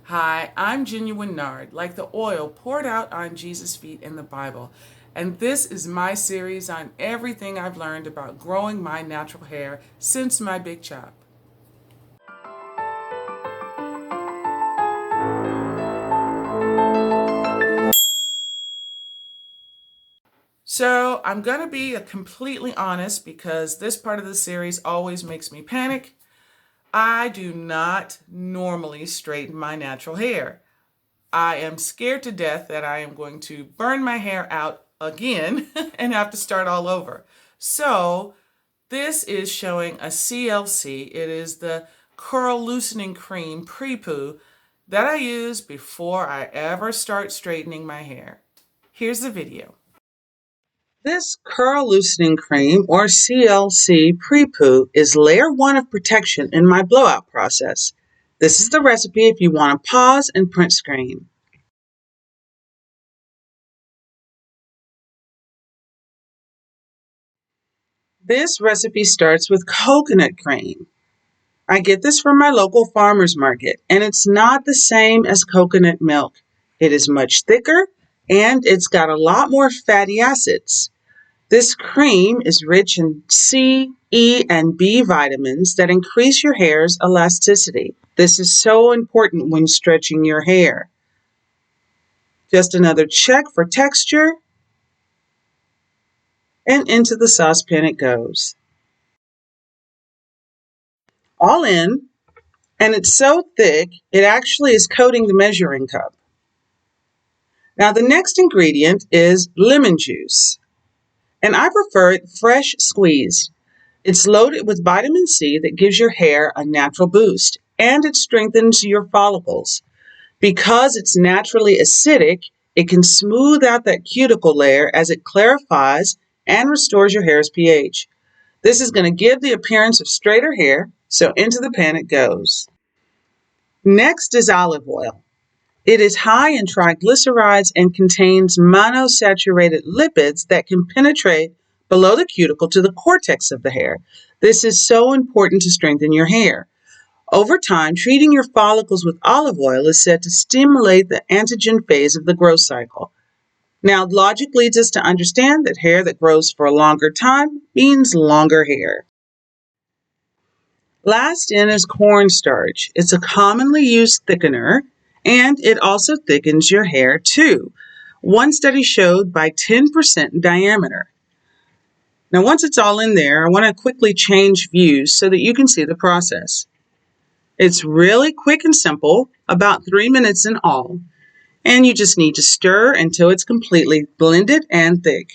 Hi, I'm Genuine Nard, like the oil poured out on Jesus' feet in the Bible. And this is my series on everything I've learned about growing my natural hair since my big chop. So I'm going to be completely honest because this part of the series always makes me panic. I do not normally straighten my natural hair. I am scared to death that I am going to burn my hair out again and have to start all over. So this is showing a CLC. It is the Curl Loosening Cream Pre-Poo that I use before I ever start straightening my hair. Here's the video. This Curl Loosening Cream, or CLC Pre-Poo, is layer 1 of protection in my blowout process. This is the recipe if you want to pause and print screen. This recipe starts with coconut cream. I get this from my local farmer's market, and it's not the same as coconut milk. It is much thicker, and it's got a lot more fatty acids. This cream is rich in C, E, and B vitamins that increase your hair's elasticity. This is so important when stretching your hair. Just another check for texture, and into the saucepan it goes. All in, and it's so thick, it actually is coating the measuring cup. Now the next ingredient is lemon juice, and I prefer it fresh squeezed. It's loaded with vitamin C that gives your hair a natural boost, and it strengthens your follicles. Because it's naturally acidic, it can smooth out that cuticle layer as it clarifies and restores your hair's pH. This is going to give the appearance of straighter hair, so into the pan it goes. Next is olive oil. It is high in triglycerides and contains monosaturated lipids that can penetrate below the cuticle to the cortex of the hair. This is so important to strengthen your hair. Over time, treating your follicles with olive oil is said to stimulate the anagen phase of the growth cycle. Now, logic leads us to understand that hair that grows for a longer time means longer hair. Last in is cornstarch. It's a commonly used thickener, and it also thickens your hair too. One study showed by 10% in diameter. Now, once it's all in there, I want to quickly change views so that you can see the process. It's really quick and simple, about 3 minutes in all, and you just need to stir until it's completely blended and thick.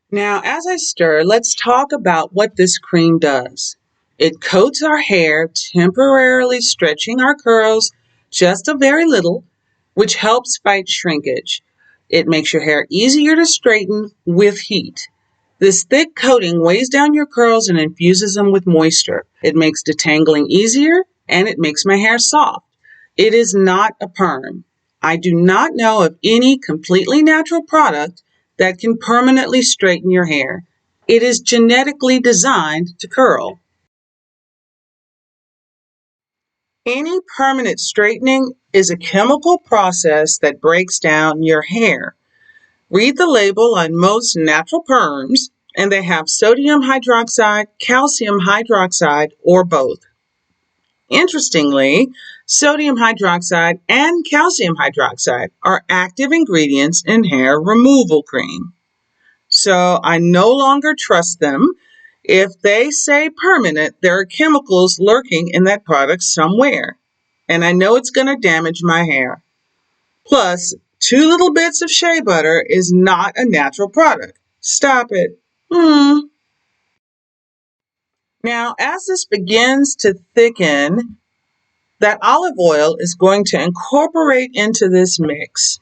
Now, as I stir, let's talk about what this cream does. It coats our hair, temporarily stretching our curls just a very little, which helps fight shrinkage. It makes your hair easier to straighten with heat. This thick coating weighs down your curls and infuses them with moisture. It makes detangling easier, and it makes my hair soft. It is not a perm. I do not know of any completely natural product that can permanently straighten your hair. It is genetically designed to curl. Any permanent straightening is a chemical process that breaks down your hair. Read the label on most natural perms, and they have sodium hydroxide, calcium hydroxide, or both. Interestingly, sodium hydroxide and calcium hydroxide are active ingredients in hair removal cream. So I no longer trust them. If they say permanent, there are chemicals lurking in that product somewhere. And I know it's going to damage my hair. Plus, 2 little bits of shea butter is not a natural product. Stop it. Now, as this begins to thicken, that olive oil is going to incorporate into this mix.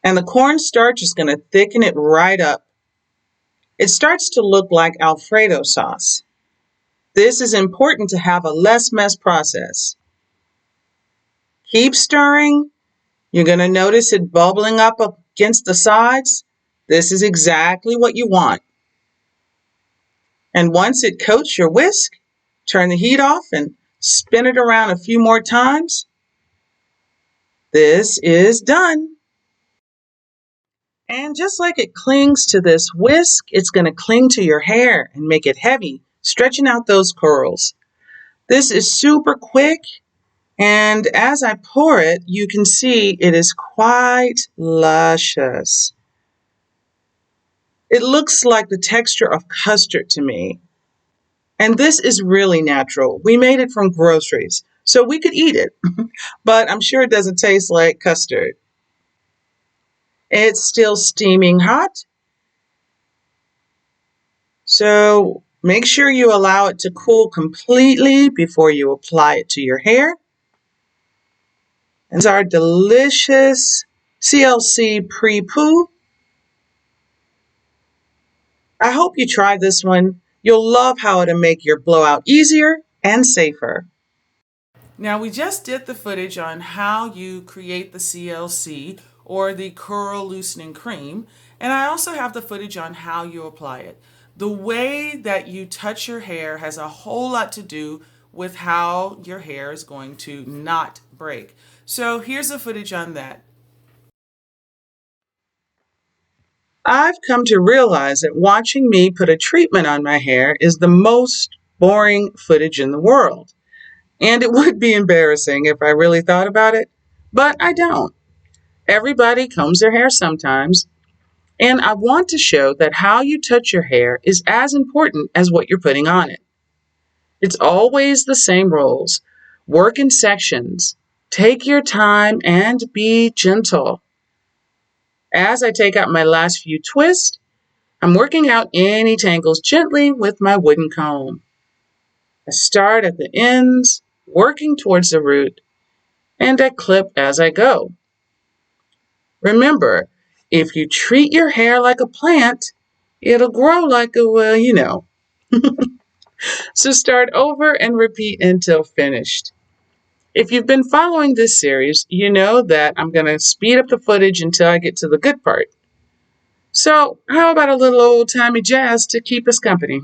And the cornstarch is going to thicken it right up. It starts to look like Alfredo sauce. This is important to have a less mess process. Keep stirring. You're going to notice it bubbling up against the sides. This is exactly what you want. And once it coats your whisk, turn the heat off and Spin it around a few more times. This is done. And just like it clings to this whisk, it's going to cling to your hair and make it heavy, stretching out those curls. This is super quick, and as I pour it, you can see it is quite luscious. It looks like the texture of custard to me. And this is really natural. We made it from groceries, so we could eat it, but I'm sure it doesn't taste like custard. It's still steaming hot, so make sure you allow it to cool completely before you apply it to your hair. It's our delicious CLC Pre-Poo. I hope you try this one. You'll love how it'll make your blowout easier and safer. Now we just did the footage on how you create the CLC or the curl loosening cream, and I also have the footage on how you apply it. The way that you touch your hair has a whole lot to do with how your hair is going to not break. So here's the footage on that. I've come to realize that watching me put a treatment on my hair is the most boring footage in the world. And it would be embarrassing if I really thought about it, but I don't. Everybody combs their hair sometimes, and I want to show that how you touch your hair is as important as what you're putting on it. It's always the same rules. Work in sections. Take your time and be gentle. As I take out my last few twists, I'm working out any tangles gently with my wooden comb. I start at the ends, working towards the root, and I clip as I go. Remember, if you treat your hair like a plant, it'll grow like a, well, you know. So start over and repeat until finished. If you've been following this series, you know that I'm going to speed up the footage until I get to the good part. So how about a little old-timey jazz to keep us company,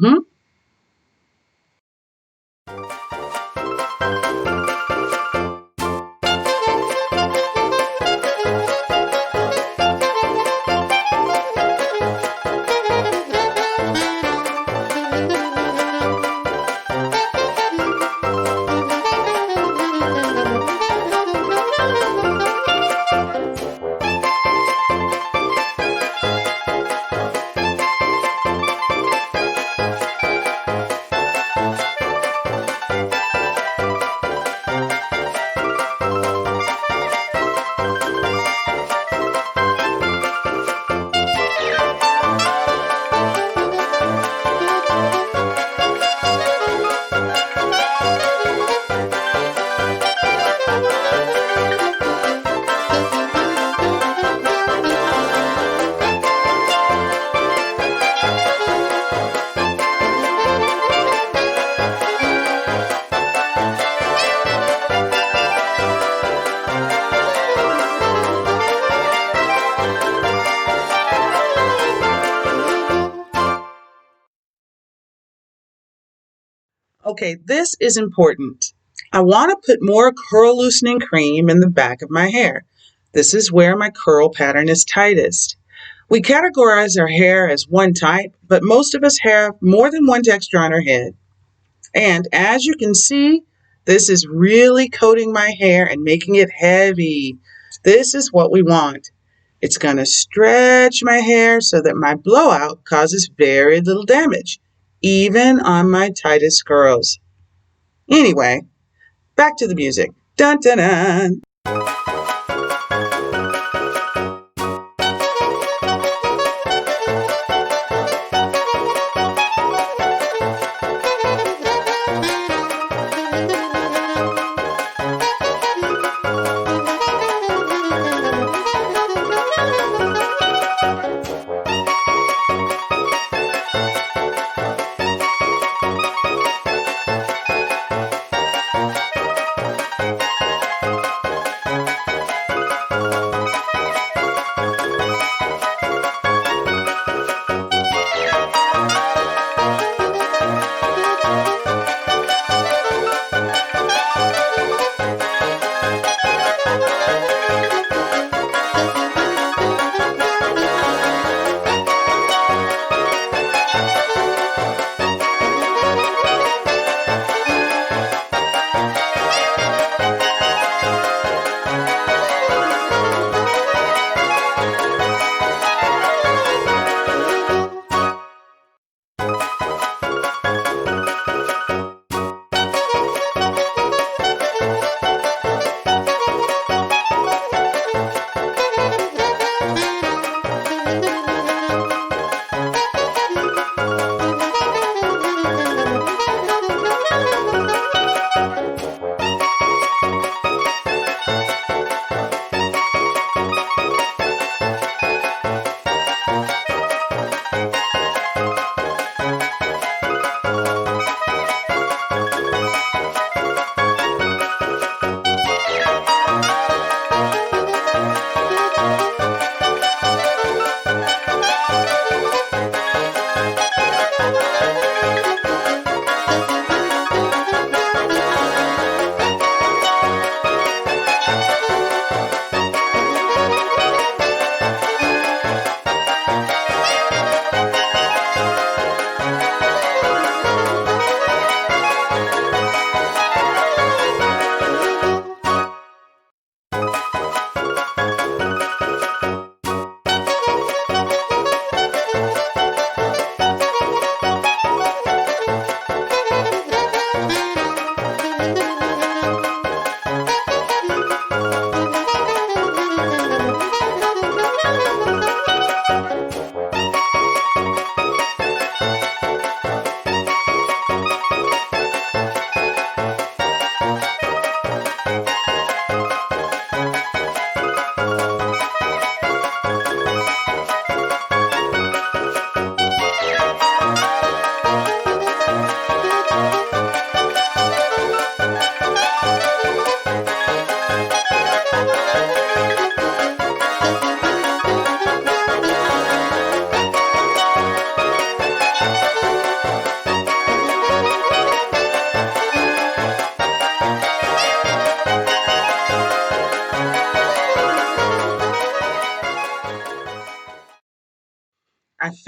Okay, this is important. I want to put more curl loosening cream in the back of my hair. This is where my curl pattern is tightest. We categorize our hair as one type, but most of us have more than one texture on our head. And as you can see, this is really coating my hair and making it heavy. This is what we want. It's going to stretch my hair so that my blowout causes very little damage, even on my tightest curls. Anyway, back to the music. Dun dun dun.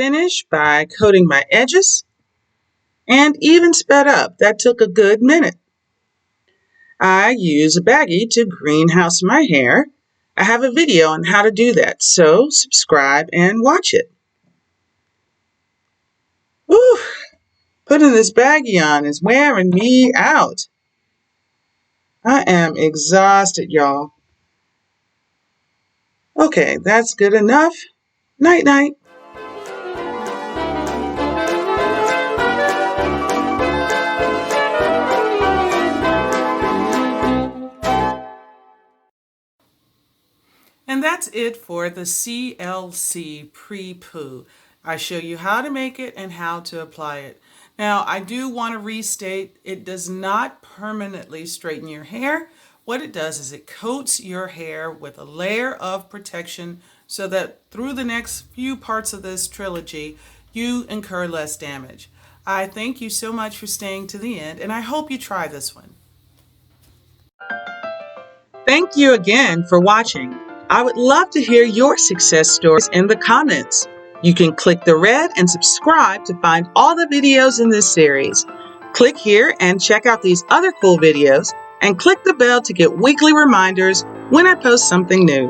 finish by coating my edges and even sped up. That took a good minute. I use a baggie to greenhouse my hair. I have a video on how to do that, so subscribe and watch it. Whew, putting this baggie on is wearing me out. I am exhausted, y'all. Okay, that's good enough. Night-night. And that's it for the CLC Pre-Poo. I show you how to make it and how to apply it. Now, I do want to restate, it does not permanently straighten your hair. What it does is it coats your hair with a layer of protection so that through the next few parts of this trilogy, you incur less damage. I thank you so much for staying to the end, and I hope you try this one. Thank you again for watching. I would love to hear your success stories in the comments. You can click the red and subscribe to find all the videos in this series. Click here and check out these other cool videos, and click the bell to get weekly reminders when I post something new.